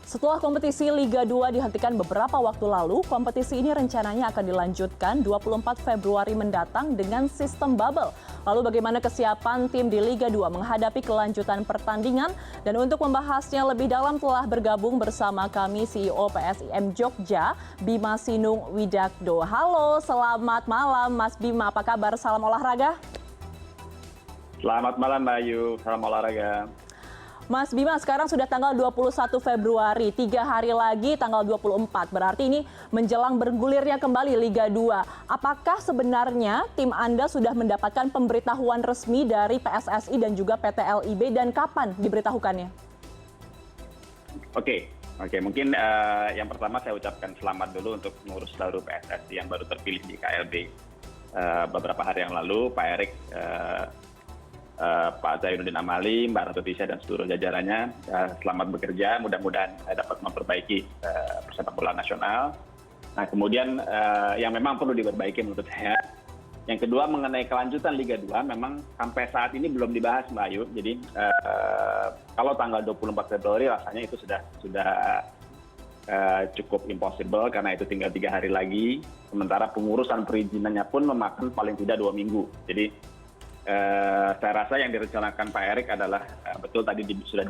Setelah kompetisi Liga 2 dihentikan beberapa waktu lalu, kompetisi ini rencananya akan dilanjutkan 24 Februari mendatang dengan sistem bubble. Lalu bagaimana kesiapan tim di Liga 2 menghadapi kelanjutan pertandingan? Dan untuk membahasnya lebih dalam telah bergabung bersama kami CEO PSIM Jogja, Bima Sinung Widakdo. Halo, selamat malam Mas Bima, apa kabar? Salam olahraga. Selamat malam Mbak Ayu, salam olahraga. Mas Bima, sekarang sudah tanggal 21 Februari, 3 hari lagi tanggal 24. Berarti ini menjelang bergulirnya kembali Liga 2. Apakah sebenarnya tim Anda sudah mendapatkan pemberitahuan resmi dari PSSI dan juga PT LIB dan kapan diberitahukannya? Oke, mungkin yang pertama saya ucapkan selamat dulu untuk pengurus baru PSSI yang baru terpilih di KLB beberapa hari yang lalu, Pak Erik, Pak Zainuddin Amali, Mbak Ratu Tisha, dan seluruh jajarannya. Selamat bekerja, mudah-mudahan dapat memperbaiki persepak bola nasional. Nah, kemudian yang memang perlu diperbaiki menurut saya, yang kedua mengenai kelanjutan Liga 2, memang sampai saat ini belum dibahas Mbak Ayu. Jadi kalau tanggal 24 Februari rasanya itu sudah cukup impossible karena itu tinggal 3 hari lagi. Sementara pengurusan perizinannya pun memakan paling tidak 2 minggu. Jadi saya rasa yang direncanakan Pak Erik adalah betul tadi sudah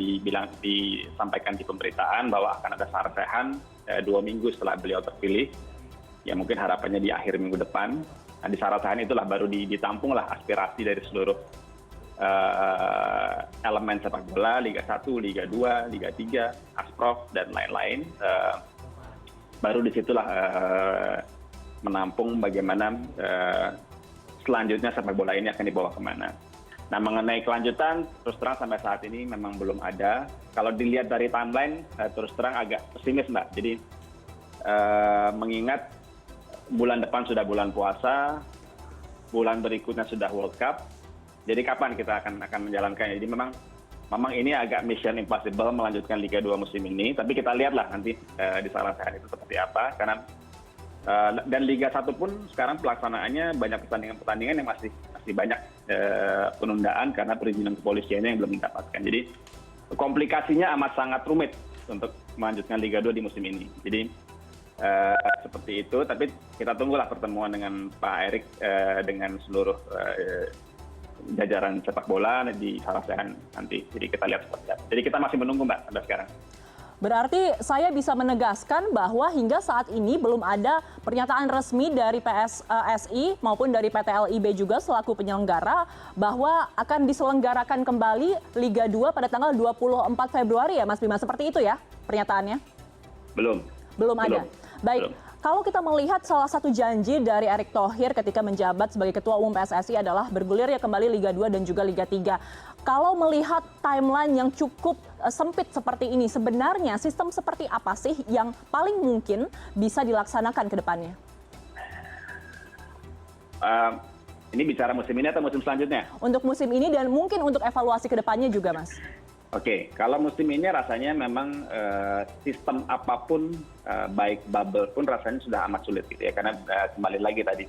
disampaikan di pemberitaan bahwa akan ada sarasehan 2 minggu setelah beliau terpilih. Ya mungkin harapannya di akhir minggu depan. Nah, di sarasehan itulah baru ditampunglah aspirasi dari seluruh elemen sepak bola, Liga 1, Liga 2, Liga 3, Asprof, dan lain-lain. Baru disitulah menampung bagaimana selanjutnya sepak bola ini akan dibawa kemana. Nah, mengenai kelanjutan, terus terang sampai saat ini memang belum ada. Kalau dilihat dari timeline, terus terang agak pesimis, Mbak. Jadi, mengingat bulan depan sudah bulan puasa, bulan berikutnya sudah World Cup, jadi kapan kita akan menjalankannya? Jadi memang ini agak mission impossible melanjutkan Liga 2 musim ini, tapi kita lihatlah nanti di sarasehan itu seperti apa, karena dan Liga 1 pun sekarang pelaksanaannya banyak pertandingan yang masih banyak penundaan karena perizinan kepolisiannya yang belum didapatkan. Jadi komplikasinya amat sangat rumit untuk melanjutkan Liga 2 di musim ini. Jadi seperti itu, tapi kita tunggulah pertemuan dengan Pak Erik dengan seluruh jajaran sepak bola di sarasehan nanti. Jadi kita lihat seperti apa. Jadi kita masih menunggu Mbak sampai sekarang. Berarti saya bisa menegaskan bahwa hingga saat ini belum ada pernyataan resmi dari PSSI maupun dari PT LIB juga selaku penyelenggara bahwa akan diselenggarakan kembali Liga 2 pada tanggal 24 Februari ya Mas Bima. Seperti itu ya pernyataannya? Belum ada. Baik. Belum. Kalau kita melihat salah satu janji dari Erick Thohir ketika menjabat sebagai Ketua Umum PSSI adalah bergulirnya kembali Liga 2 dan juga Liga 3. Kalau melihat timeline yang cukup sempit seperti ini, sebenarnya sistem seperti apa sih yang paling mungkin bisa dilaksanakan ke depannya? Ini bicara musim ini atau musim selanjutnya? Untuk musim ini dan mungkin untuk evaluasi ke depannya juga, Mas. Oke, kalau musim ini rasanya memang sistem apapun, baik bubble pun rasanya sudah amat sulit gitu ya. Karena kembali lagi tadi,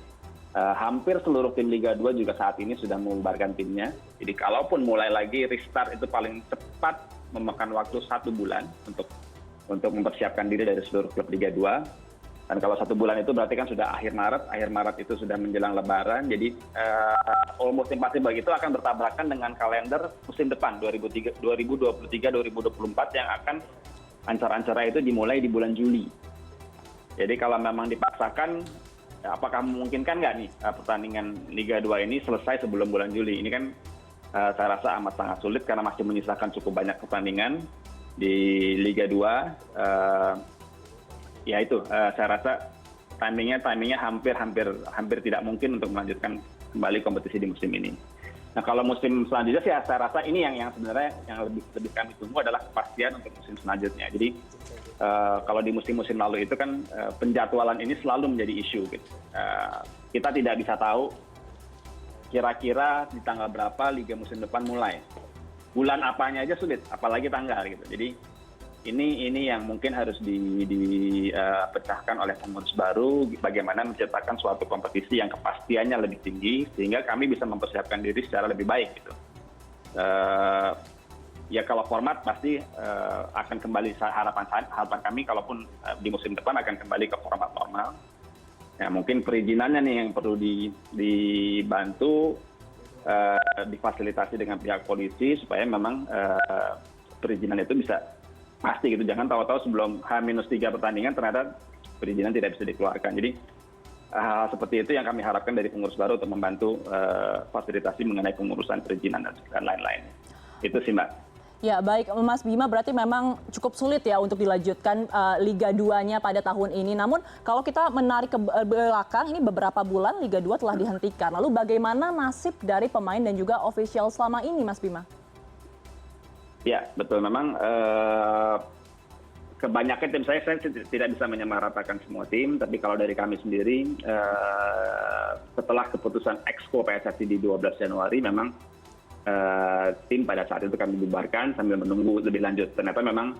hampir seluruh tim Liga 2 juga saat ini sudah membubarkan timnya. Jadi kalaupun mulai lagi restart itu paling cepat memakan waktu 1 bulan untuk mempersiapkan diri dari seluruh klub Liga 2. Dan kalau 1 bulan itu berarti kan sudah akhir Maret itu sudah menjelang Lebaran. Jadi almost impossible itu akan bertabrakan dengan kalender musim depan 2023-2024 yang akan acara-acara itu dimulai di bulan Juli. Jadi kalau memang dipaksakan, apakah memungkinkan nggak nih pertandingan Liga 2 ini selesai sebelum bulan Juli? Ini kan saya rasa amat sangat sulit karena masih menyisakan cukup banyak pertandingan di Liga 2. Ya itu, saya rasa timingnya hampir tidak mungkin untuk melanjutkan kembali kompetisi di musim ini. Nah, kalau musim selanjutnya sih saya rasa ini yang sebenarnya yang lebih kami tunggu adalah kepastian untuk musim selanjutnya. Jadi kalau di musim-musim lalu itu kan penjadwalan ini selalu menjadi isu gitu. Kita tidak bisa tahu kira-kira di tanggal berapa liga musim depan mulai. Bulan apanya aja sulit, apalagi tanggal gitu. Jadi ini yang mungkin harus dipecahkan oleh pengurus baru, bagaimana menciptakan suatu kompetisi yang kepastiannya lebih tinggi sehingga kami bisa mempersiapkan diri secara lebih baik gitu. ya kalau format pasti akan kembali harapan kami kalaupun di musim depan akan kembali ke format normal. Ya, mungkin perizinannya nih yang perlu dibantu, difasilitasi dengan pihak polisi supaya memang perizinan itu bisa pasti gitu. Jangan tahu-tahu sebelum H-3 pertandingan ternyata perizinan tidak bisa dikeluarkan. Jadi hal seperti itu yang kami harapkan dari pengurus baru untuk membantu fasilitasi mengenai pengurusan perizinan dan lain-lain. Itu sih, Mbak. Ya, baik Mas Bima, berarti memang cukup sulit ya untuk dilanjutkan Liga 2-nya pada tahun ini. Namun kalau kita menarik ke belakang, ini beberapa bulan Liga 2 telah dihentikan. Lalu bagaimana nasib dari pemain dan juga official selama ini, Mas Bima? Ya, betul. Memang kebanyakan tim saya tidak bisa menyamaratakan semua tim, tapi kalau dari kami sendiri, setelah keputusan Exco PSSI di 12 Januari, memang tim pada saat itu kami bubarkan sambil menunggu lebih lanjut. Ternyata memang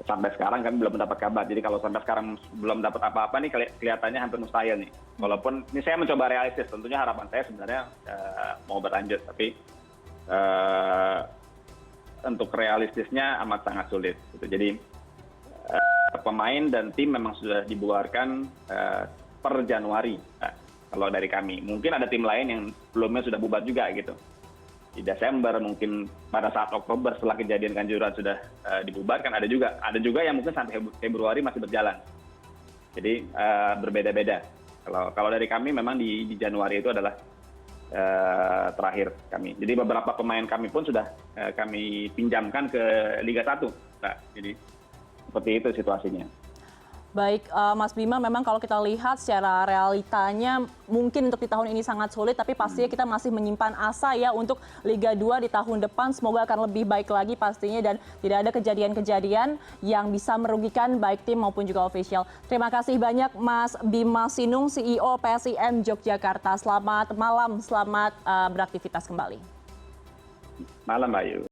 sampai sekarang kami belum mendapat kabar. Jadi kalau sampai sekarang belum dapat apa-apa nih kelihatannya hampir mustahil nih. Walaupun ini saya mencoba realistis, tentunya harapan saya sebenarnya mau berlanjut, tapi untuk realistisnya amat sangat sulit. Gitu. Jadi pemain dan tim memang sudah dibubarkan per Januari. Kalau dari kami, mungkin ada tim lain yang sebelumnya sudah bubar juga gitu. Di Desember, mungkin pada saat Oktober setelah kejadian Kanjuruhan sudah dibubarkan, ada juga yang mungkin sampai Februari masih berjalan. Jadi berbeda-beda. Kalau dari kami memang di Januari itu adalah terakhir kami. Jadi beberapa pemain kami pun sudah kami pinjamkan ke Liga 1. Nah, jadi seperti itu situasinya. Baik, Mas Bima, memang kalau kita lihat secara realitanya mungkin untuk di tahun ini sangat sulit, tapi pastinya kita masih menyimpan asa ya untuk Liga 2 di tahun depan. Semoga akan lebih baik lagi pastinya dan tidak ada kejadian-kejadian yang bisa merugikan baik tim maupun juga official. Terima kasih banyak Mas Bima Sinung, CEO PSIM Yogyakarta. Selamat malam, selamat beraktivitas kembali. Malam, Mbak Ayu.